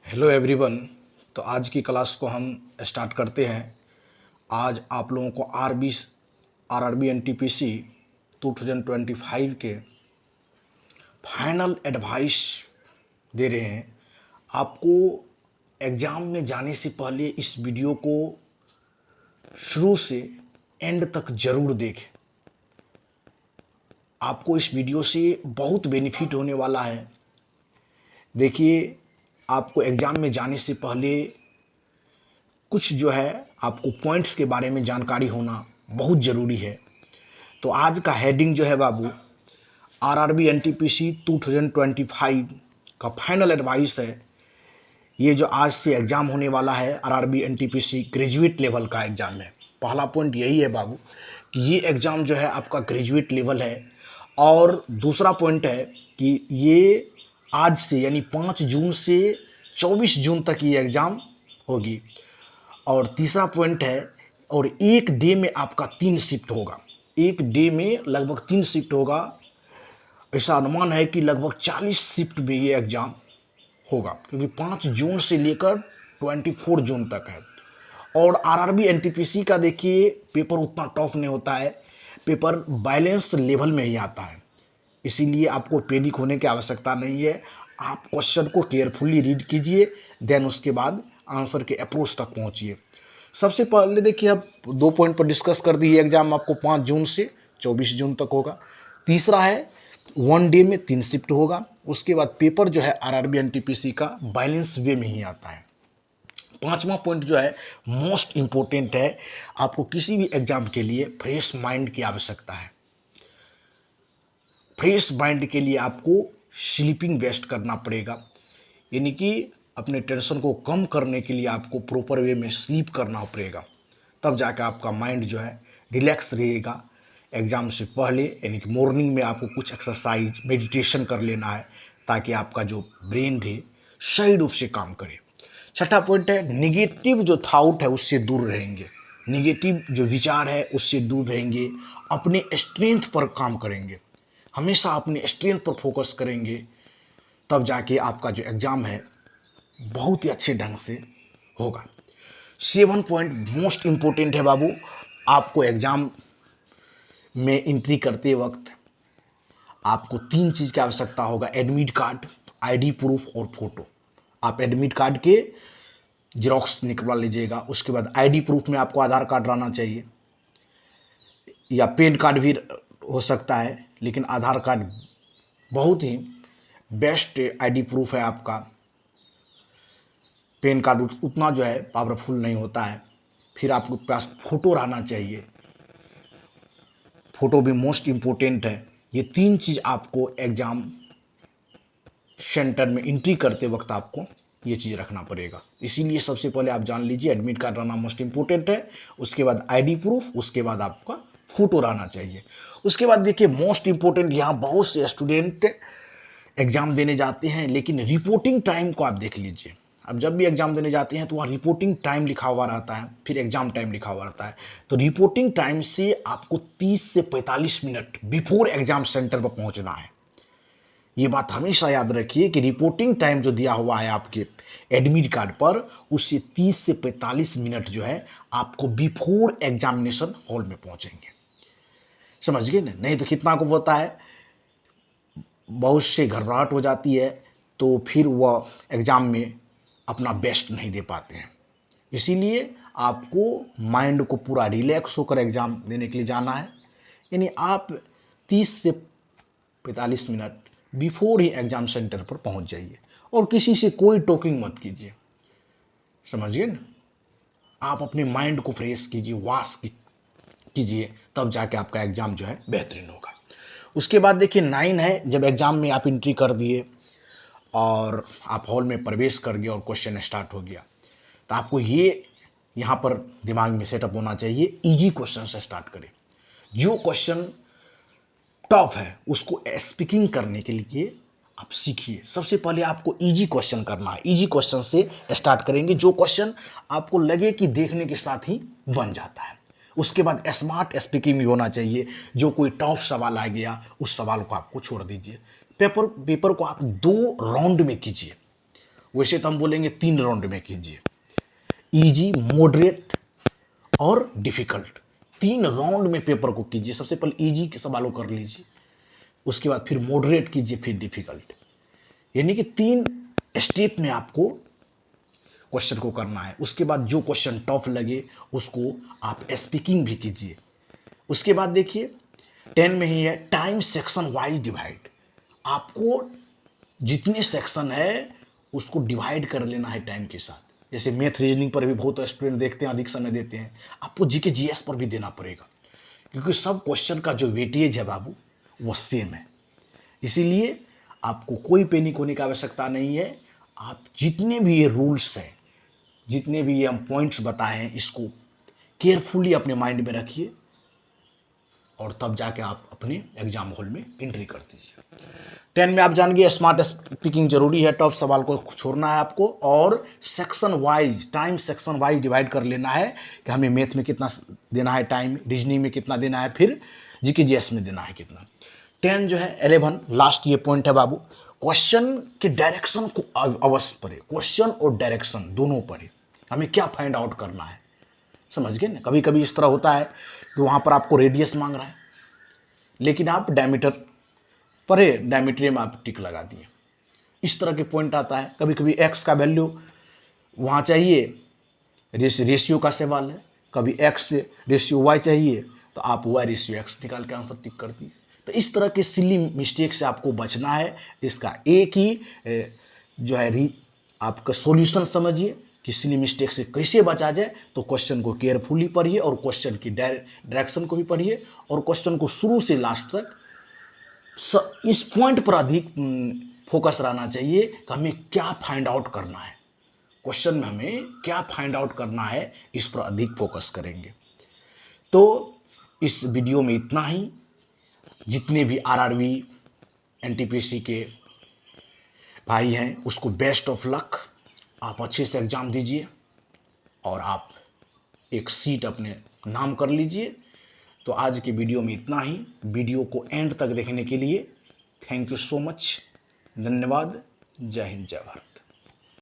Hello everyone. तो आज की क्लास को हम स्टार्ट करते हैं। आज आप लोगों को आरआरबी एनटीपीसी 2025 के फाइनल एडवाइस दे रहे हैं। आपको एग्ज़ाम में जाने से पहले इस वीडियो को शुरू से एंड तक ज़रूर देखें। आपको इस वीडियो से बहुत बेनिफिट होने वाला है। देखिए, आपको एग्ज़ाम में जाने से पहले कुछ जो है आपको पॉइंट्स के बारे में जानकारी होना बहुत ज़रूरी है। तो आज का हेडिंग जो है बाबू, आरआरबी एनटीपीसी 2025 का फाइनल एडवाइस है। ये जो आज से एग्ज़ाम होने वाला है आरआरबी एनटीपीसी ग्रेजुएट लेवल का एग्ज़ाम है। पहला पॉइंट यही है बाबू कि ये एग्ज़ाम जो है आपका ग्रेजुएट लेवल है। और दूसरा पॉइंट है कि ये आज से यानी 5 जून से 24 जून तक ये एग्ज़ाम होगी। और तीसरा पॉइंट है, और एक डे में आपका 3 शिफ्ट होगा। एक डे में लगभग 3 शिफ्ट होगा। ऐसा अनुमान है कि लगभग 40 शिफ्ट में ये एग्ज़ाम होगा, क्योंकि 5 जून से लेकर 24 जून तक है। और आरआरबी एनटीपीसी का देखिए पेपर उतना टफ नहीं होता है। पेपर बैलेंस लेवल में ही आता है, इसीलिए आपको पैनिक होने की आवश्यकता नहीं है। आप क्वेश्चन को केयरफुली रीड कीजिए, देन उसके बाद आंसर के अप्रोच तक पहुंचिए। सबसे पहले देखिए, अब 2 पॉइंट पर डिस्कस कर दी। एग्जाम आपको 5 जून से 24 जून तक होगा। तीसरा है 1 डे में 3 शिफ्ट होगा। उसके बाद पेपर जो है आरआरबी एनटीपीसी का बैलेंस वे में ही आता है। पांचवा पॉइंट जो है मोस्ट इंपॉर्टेंट है, आपको किसी भी एग्जाम के लिए फ्रेश माइंड की आवश्यकता है। फ्रेश माइंड के लिए आपको स्लीपिंग बेस्ट करना पड़ेगा, यानी कि अपने टेंशन को कम करने के लिए आपको प्रॉपर वे में स्लीप करना पड़ेगा। तब जाकर आपका माइंड जो है रिलैक्स रहेगा। एग्ज़ाम से पहले यानी कि मॉर्निंग में आपको कुछ एक्सरसाइज मेडिटेशन कर लेना है, ताकि आपका जो ब्रेन है सही रूप से काम करे। छठा पॉइंट है निगेटिव जो थाउट है उससे दूर रहेंगे। निगेटिव जो विचार है उससे दूर रहेंगे। अपने स्ट्रेंथ पर काम करेंगे, हमेशा अपने स्ट्रेंथ पर फोकस करेंगे। तब जाके आपका जो एग्ज़ाम है बहुत ही अच्छे ढंग से होगा। 7 पॉइंट मोस्ट इम्पोर्टेंट है बाबू। आपको एग्ज़ाम में एंट्री करते वक्त आपको 3 चीज़ की आवश्यकता होगा: एडमिट कार्ड, आईडी प्रूफ और फोटो। आप एडमिट कार्ड के जेरॉक्स निकलवा लीजिएगा। उसके बाद आईडी प्रूफ में आपको आधार कार्ड रहना चाहिए, या पैन कार्ड भी हो सकता है, लेकिन आधार कार्ड बहुत ही बेस्ट आईडी प्रूफ है आपका। पैन कार्ड उतना जो है पावरफुल नहीं होता है। फिर आपके पास फ़ोटो रहना चाहिए, फ़ोटो भी मोस्ट इम्पोर्टेंट है। ये 3 चीज़ आपको एग्ज़ाम सेंटर में एंट्री करते वक्त आपको ये चीज़ रखना पड़ेगा। इसीलिए सबसे पहले आप जान लीजिए एडमिट कार्ड रहना मोस्ट इम्पोर्टेंट है। उसके बाद आईडी प्रूफ, उसके बाद आपका फ़ोटो रहना चाहिए। उसके बाद देखिए मोस्ट इम्पोर्टेंट, यहाँ बहुत से स्टूडेंट एग्ज़ाम देने जाते हैं, लेकिन रिपोर्टिंग टाइम को आप देख लीजिए। अब जब भी एग्ज़ाम देने जाते हैं तो वहाँ रिपोर्टिंग टाइम लिखा हुआ रहता है, फिर एग्ज़ाम टाइम लिखा हुआ रहता है। तो रिपोर्टिंग टाइम से आपको 30 से 45 मिनट बिफोर एग्ज़ाम सेंटर पर पहुँचना है। ये बात हमेशा याद रखिए कि रिपोर्टिंग टाइम जो दिया हुआ है आपके एडमिट कार्ड पर, उससे 30 से 45 मिनट जो है आपको बिफोर एग्जामिनेशन हॉल में पहुँचेंगे। समझ गए ना? नहीं तो कितना को पता है, बहुत से घबराहट हो जाती है, तो फिर वह एग्ज़ाम में अपना बेस्ट नहीं दे पाते हैं। इसीलिए आपको माइंड को पूरा रिलैक्स होकर एग्ज़ाम देने के लिए जाना है। यानी आप 30 से 45 minute before he exam centre पर पहुंच जाइए, और किसी से कोई टॉकिंग मत कीजिए। समझिए ना? आप अपने माइंड को फ्रेश कीजिए, कीजिए, तब जाके आपका एग्ज़ाम जो है बेहतरीन होगा। उसके बाद देखिए 9 है, जब एग्ज़ाम में आप एंट्री कर दिए और आप हॉल में प्रवेश कर गए और क्वेश्चन स्टार्ट हो गया, तो आपको ये यहाँ पर दिमाग में सेटअप होना चाहिए, इजी क्वेश्चन से स्टार्ट करें। जो क्वेश्चन टफ है उसको स्पीकिंग करने के लिए आप सीखिए। सबसे पहले आपको इजी क्वेश्चन करना है। इजी क्वेश्चन से स्टार्ट करेंगे, जो क्वेश्चन आपको लगे कि देखने के साथ ही बन जाता है। उसके बाद स्मार्ट स्पीकिंग भी होना चाहिए। जो कोई टफ सवाल आ गया उस सवाल को आपको छोड़ दीजिए। पेपर को आप 2 राउंड में कीजिए। वैसे तो हम बोलेंगे 3 राउंड में कीजिए, इजी, मॉडरेट और डिफिकल्ट। 3 राउंड में पेपर को कीजिए। सबसे पहले इजी के सवालों कर लीजिए, उसके बाद फिर मॉडरेट कीजिए, फिर डिफिकल्ट। यानी कि 3 स्टेप में आपको क्वेश्चन को करना है। उसके बाद जो क्वेश्चन टफ लगे उसको आप स्पीकिंग भी कीजिए। उसके बाद देखिए 10 में ही है टाइम सेक्शन वाइज डिवाइड। आपको जितने सेक्शन है उसको डिवाइड कर लेना है टाइम के साथ। जैसे मैथ रीजनिंग पर भी बहुत स्टूडेंट देखते हैं, अधिक समय देते हैं, आपको जीके जीएस पर भी देना पड़ेगा, क्योंकि सब क्वेश्चन का जो वेटेज है बाबू वो सेम है। इसीलिए आपको कोई पैनिक होने की आवश्यकता नहीं है। आप जितने भी ये रूल्स हैं, जितने भी ये हम पॉइंट्स बताए हैं, इसको केयरफुली अपने माइंड में रखिए और तब जाके आप अपने एग्जाम हॉल में एंट्री कर दीजिए। 10 में आप जान गए स्मार्ट स्पीकिंग जरूरी है, टफ सवाल को छोड़ना है आपको, और section wise, time section wise divide कर लेना है कि हमें मैथ में कितना देना है टाइम, रीजनिंग में कितना देना है, फिर जीके जीएस में देना है कितना। 10 जो है 11 लास्ट ये पॉइंट है बाबू, क्वेश्चन के डायरेक्शन को अवश्य पढ़े। क्वेश्चन और डायरेक्शन दोनों पढ़े, हमें क्या फाइंड आउट करना है, समझ गए ना। कभी कभी इस तरह होता है कि वहाँ पर आपको रेडियस मांग रहा है, लेकिन आप डायमीटर पढ़े, डायमीटर में आप टिक लगा दिए। इस तरह के पॉइंट आता है। कभी कभी एक्स का वैल्यू वहाँ चाहिए, रेशियो का सवाल है, कभी एक्स रेशियो वाई चाहिए तो आप वाई रेशियो एक्स निकाल के आंसर टिक कर दिए। तो इस तरह के सिली मिस्टेक से आपको बचना है। इसका एक ही जो है आपका सॉल्यूशन समझिए कि सिली मिस्टेक से कैसे बचा जाए। तो क्वेश्चन को केयरफुली पढ़िए और क्वेश्चन की डायरेक्शन को भी पढ़िए और क्वेश्चन को शुरू से लास्ट तक इस पॉइंट पर अधिक फोकस रहना चाहिए कि हमें क्या फाइंड आउट करना है, क्वेश्चन में हमें क्या फाइंड आउट करना है, इस पर अधिक फोकस करेंगे। तो इस वीडियो में इतना ही। जितने भी आरआरबी एनटीपीसी के भाई हैं उसको बेस्ट ऑफ लक। आप अच्छे से एग्ज़ाम दीजिए और आप एक सीट अपने नाम कर लीजिए। तो आज के वीडियो में इतना ही। वीडियो को एंड तक देखने के लिए थैंक यू सो मच। धन्यवाद। जय हिंद, जय भारत।